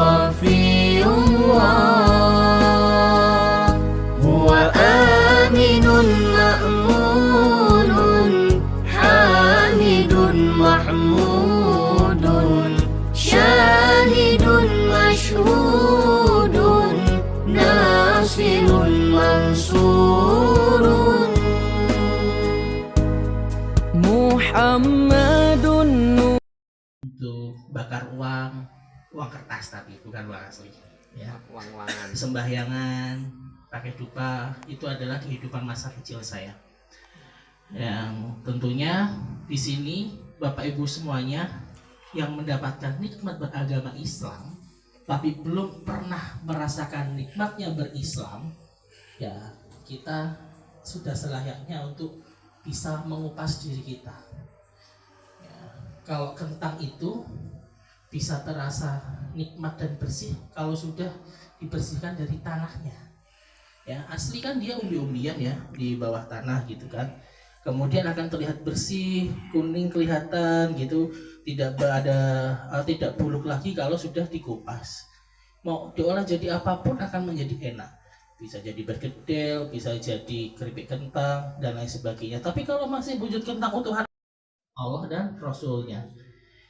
صفي الله هو آمن مأمون حامد محمود شاهد مشهود ناصر منصور Muhammadun. Untuk bakar uang kertas tapi bukan uang asli ya, uang-uangan, sembahyangan, pakai dupa, itu adalah kehidupan masa kecil saya. Yang tentunya di sini Bapak Ibu semuanya yang mendapatkan nikmat beragama Islam tapi belum pernah merasakan nikmatnya berislam, ya kita sudah selayaknya untuk bisa mengupas diri kita. Ya, kalau kentang itu bisa terasa nikmat dan bersih kalau sudah dibersihkan dari tanahnya. Ya, asli kan dia umbi-umbian ya di bawah tanah gitu kan. Kemudian akan terlihat bersih, kuning kelihatan gitu, tidak buluk lagi kalau sudah dikupas. Mau diolah jadi apapun akan menjadi enak. Bisa jadi bergedel, bisa jadi keripik kentang dan lain sebagainya. Tapi kalau masih wujud kentang utuhan Allah dan Rasulnya,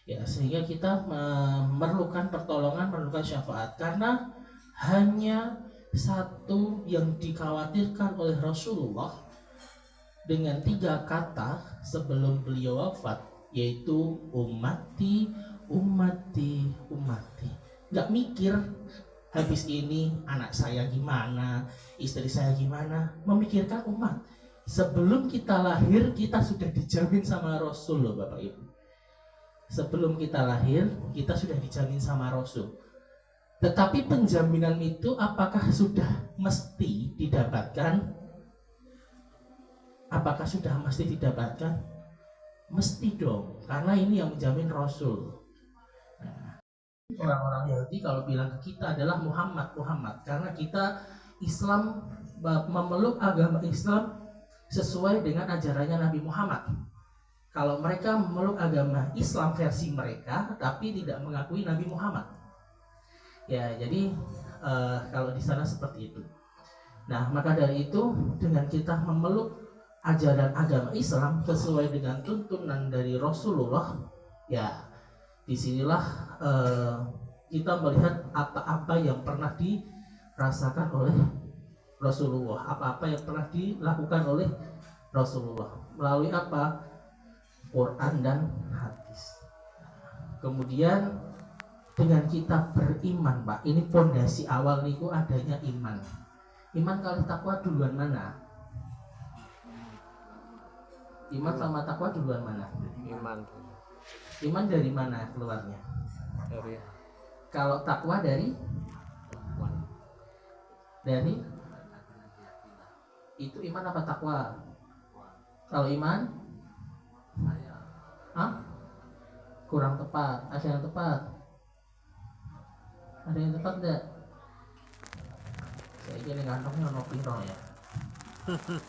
ya sehingga kita memerlukan pertolongan, memerlukan syafaat, karena hanya satu yang dikhawatirkan oleh Rasulullah dengan 3 kata sebelum beliau wafat, yaitu ummati, ummati, ummati. Nggak mikir habis ini anak saya gimana, istri saya gimana, memikirkan umat. Sebelum kita lahir kita sudah dijamin sama Rasul loh Bapak Ibu. Sebelum kita lahir kita sudah dijamin sama Rasul. Tetapi penjaminan itu apakah sudah mesti didapatkan? Apakah sudah mesti didapatkan? Mesti dong, karena ini yang menjamin Rasul. Orang-orang Yahudi kalau bilang ke kita adalah Muhammad, karena kita Islam, memeluk agama Islam sesuai dengan ajarannya Nabi Muhammad. Kalau mereka memeluk agama Islam versi mereka tapi tidak mengakui Nabi Muhammad, ya jadi kalau di sana seperti itu. Nah maka dari itu dengan kita memeluk ajaran agama Islam sesuai dengan tuntunan dari Rasulullah, ya disinilah kita melihat apa-apa yang pernah dirasakan oleh Rasulullah, apa-apa yang pernah dilakukan oleh Rasulullah melalui apa? Quran dan hadis. Kemudian dengan kita beriman, Pak, ini pondasi awal niku adanya iman. Iman kali takwa duluan mana? Iman sama takwa duluan mana? iman Iman dari mana keluarnya? dari Kalau takwa dari itu iman apa takwa? Kalau iman, kurang tepat. Ada yang tepat? Ada yang tepat enggak? Saya kira kantongnya ono piro ya.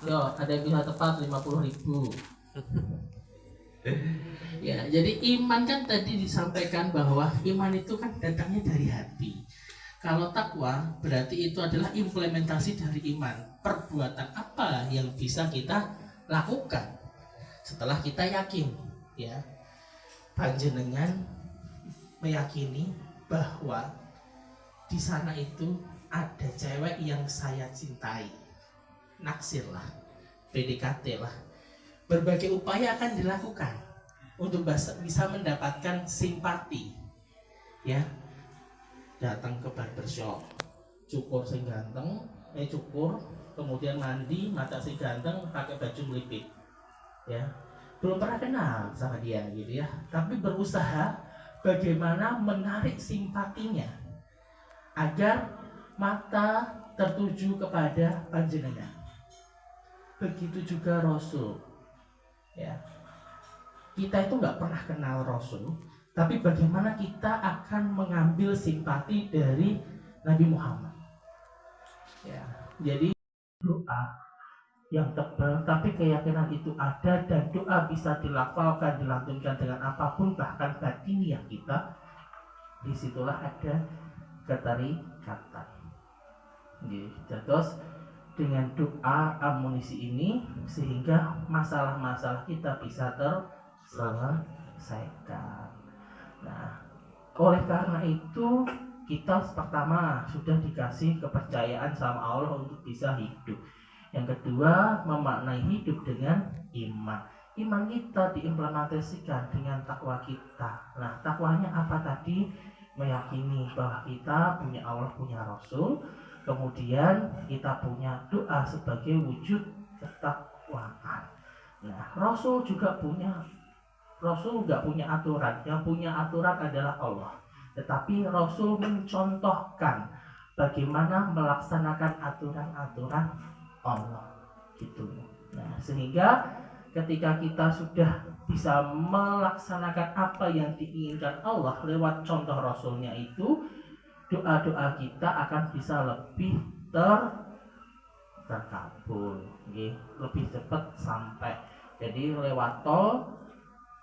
Yo, ada yang bisa tepat 50.000. Ya, jadi iman kan tadi disampaikan bahwa iman itu kan datangnya dari hati. Kalau takwa berarti itu adalah implementasi dari iman. Perbuatan apa yang bisa kita lakukan setelah kita yakin, ya. Panjenengan meyakini bahwa di sana itu ada cewek yang saya cintai. Naksir lah, PDKT lah. Berbagai upaya akan dilakukan untuk bisa mendapatkan simpati, ya. Datang ke barbershop, cukur sing ganteng, cukur, kemudian mandi, mata sing ganteng, pakai baju melipit, ya. Belum pernah kenal sama dia gitu ya, tapi berusaha bagaimana menarik simpatinya agar mata tertuju kepada panjenengan. Begitu juga Rasul, ya. Kita itu nggak pernah kenal Rasul, tapi bagaimana kita akan mengambil simpati dari Nabi Muhammad, ya. Jadi doa yang tebal, tapi keyakinan itu ada, dan doa bisa dilafalkan, dilantunkan dengan apapun, bahkan batiniah kita. Disitulah ada keterikatan. Nggih, terus dengan doa amunisi ini sehingga masalah-masalah kita bisa terselesaikan. Nah, oleh karena itu kita pertama sudah dikasih kepercayaan sama Allah untuk bisa hidup. Yang kedua, memaknai hidup dengan iman. Iman kita diimplementasikan dengan takwa kita. Nah, takwanya apa tadi? Meyakini bahwa kita punya Allah, punya Rasul. Kemudian kita punya doa sebagai wujud ketakwaan. Nah, Rasul nggak punya aturan. Yang punya aturan adalah Allah. Tetapi Rasul mencontohkan bagaimana melaksanakan aturan-aturan Allah gitu. Nah, sehingga ketika kita sudah bisa melaksanakan apa yang diinginkan Allah lewat contoh Rasulnya itu, doa-doa kita akan bisa lebih terkabul, lebih cepat sampai. Jadi lewat tol,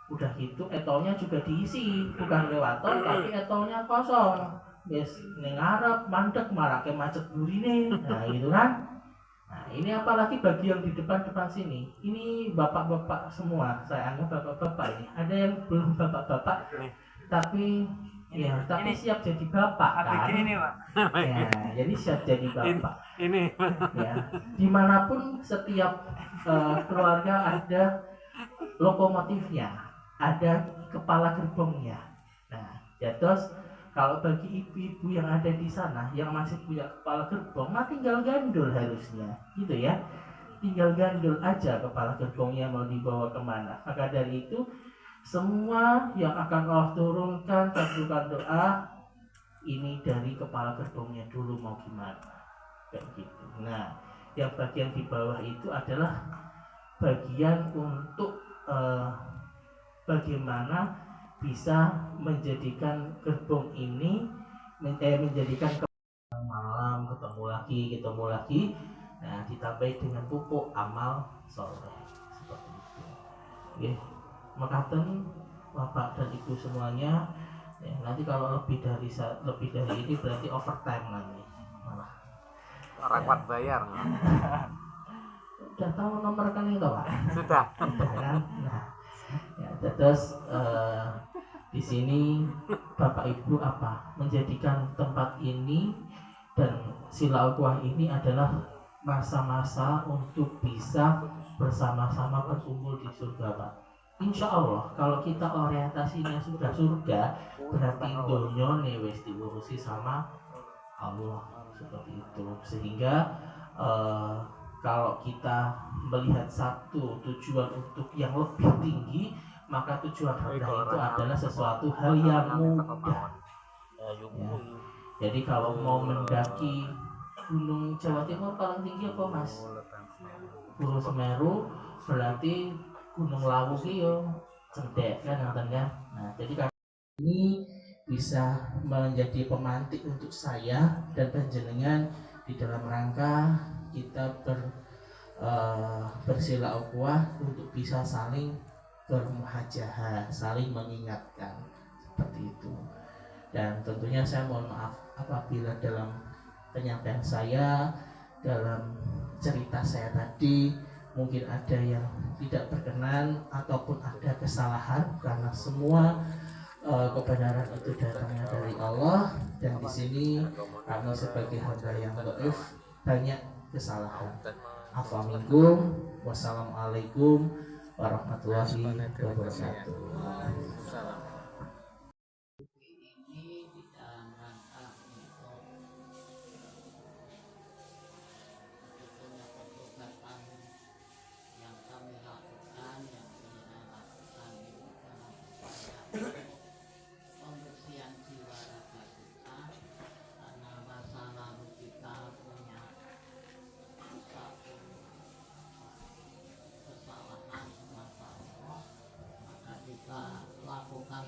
udah gitu etolnya juga diisi, bukan lewat tol tapi etolnya kosong. Yes, ning ngarep mandek marake macet burine. Nah, gitu kan. Nah, ini apalagi bagi yang di depan-depan sini. Ini bapak-bapak semua, saya anggap bapak-bapak ini. Ada yang belum bapak-bapak, tapi tapi siap jadi bapak kan? Ini, Pak. Ya, jadi siap jadi bapak. Ini. Ya, dimanapun setiap keluarga ada lokomotifnya, ada kepala gerbongnya. Nah, ya terus kalau bagi ibu-ibu yang ada di sana yang masih punya kepala gerbong, tinggal gandul harusnya, gitu ya. Tinggal gandul aja kepala gerbongnya mau dibawa kemana. Maka dari itu semua yang akan Allah turunkan kabulkan doa ini dari kepala gerbongnya dulu mau gimana, kayak gitu. Nah, yang bagian di bawah itu adalah bagian untuk bagaimana bisa menjadikan gerbong ini menjadikan malam ketemu lagi. Nah, ditambahi dengan pupuk amal soleh seperti itu. Oke. Mekaten Bapak dan Ibu semuanya, ya, nanti kalau lebih dari ini berarti overtime nanti malah. Rapat bayar. Udah tahu nomor rekening toh, Pak? Sudah. Kan? Nah, ya, terus di sini Bapak Ibu menjadikan tempat ini dan sila ukhuwah ini adalah masa-masa untuk bisa bersama-sama berkumpul di surga, Pak. Insya Allah kalau kita orientasinya sudah surga, berarti dunia nih wis diurusi sama Allah seperti itu. Sehingga kalau kita melihat satu tujuan untuk yang lebih tinggi, maka tujuan rendah itu adalah sesuatu hal yang mudah. Ya. Jadi kalau mau mendaki Gunung Jawa Timur paling tinggi apa, Mas? Gunung Semeru, berarti Gunung Lawu yo cendek kan ngoten kan. Nah, jadi ini bisa menjadi pemantik untuk saya dan panjenengan di dalam rangka kita bersila ukhuwah untuk bisa saling bermuhajahah, saling mengingatkan seperti itu. Dan tentunya saya mohon maaf apabila dalam penyampaian saya, dalam cerita saya tadi mungkin ada yang tidak berkenan ataupun ada kesalahan, karena semua kebenaran itu datangnya dari Allah, dan di sini kami sebagai hamba yang dhaif banyak kesalahan. Afa minkum, wassalamualaikum warahmatullahi wabarakatuh. Pembersihan jiwa raga kita, karena masa lalu kita punya satu kesalahan masa Allah, maka kita lakukan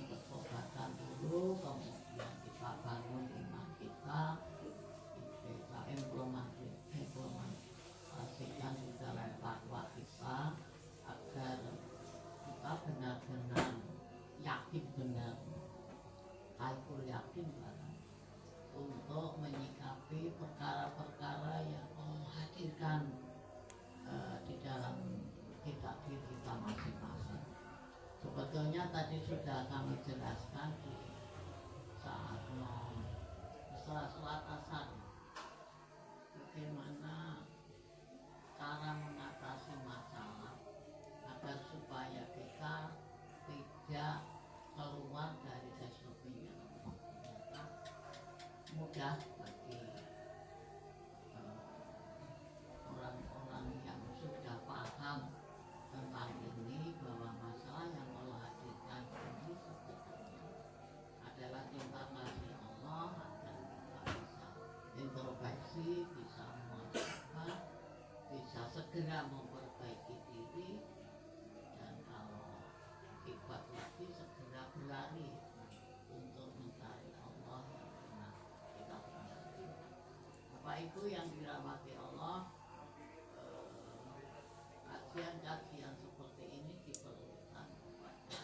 yang tadi sudah kami jelaskan di saat setelah sholat asar, bagaimana cara mengatasi masalah agar supaya kita tidak keluar dari SOP yang ternyata mudah bagi orang-orang yang sudah paham tentang ini, bahwa masalah yang Allah hadirkan ini sebenarnya adalah cinta kasih Allah agar kita bisa introspeksi, bisa muhasabah, bisa segera memperbaiki diri, dan kalau akibat lagi segera berlari untuk mencari Allah yang pernah kita punya. Bapak Ibu yang dirahmati Allah, kajian-kajian seperti ini diperlukan kepada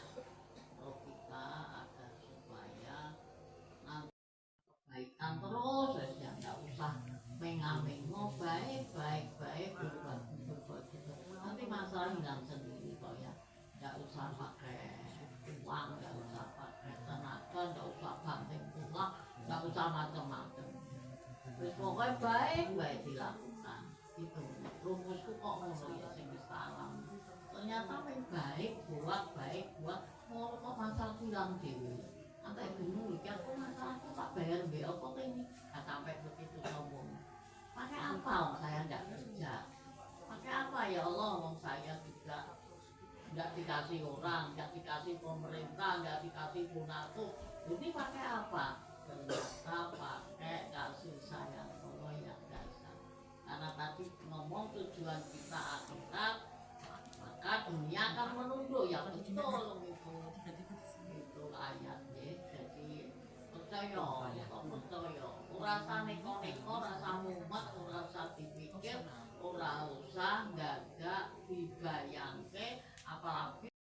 logika agar supaya nanti kebaikan terus saja, nggak usah mengamingo, baik berbuat nanti masalah hilang sendiri kok ya. Nggak usah pakai uang, nggak usah pakai tenaga, nggak usah banting tulang, nggak usah macam-macam. Terus pokoknya baik dilakukan. Itu rumusku kok ngono ya sing wis salam. Ternyata baik buat ngono kok masalah hilang dhewe. Sampai bingung iki aku masalahku tak bayar mbek apa ini. Nggak sampai begitu sombong. Pakai apa saya nggak kerja? Pakai apa ya Allah, wong saya juga nggak dikasih orang, nggak dikasih pemerintah, nggak dikasih donatur. Ini pakai apa? Ternyata pakai kasih sayang Allah yang dasar. Karena tadi ngomong tujuan kita akhirat, maka dunia akan menunduk. Ya betul itu ayatnya. Jadi percaya, rasa neko-neko, rasa mumet, rasa dipikir, ora usah gagak dibayangke, apalagi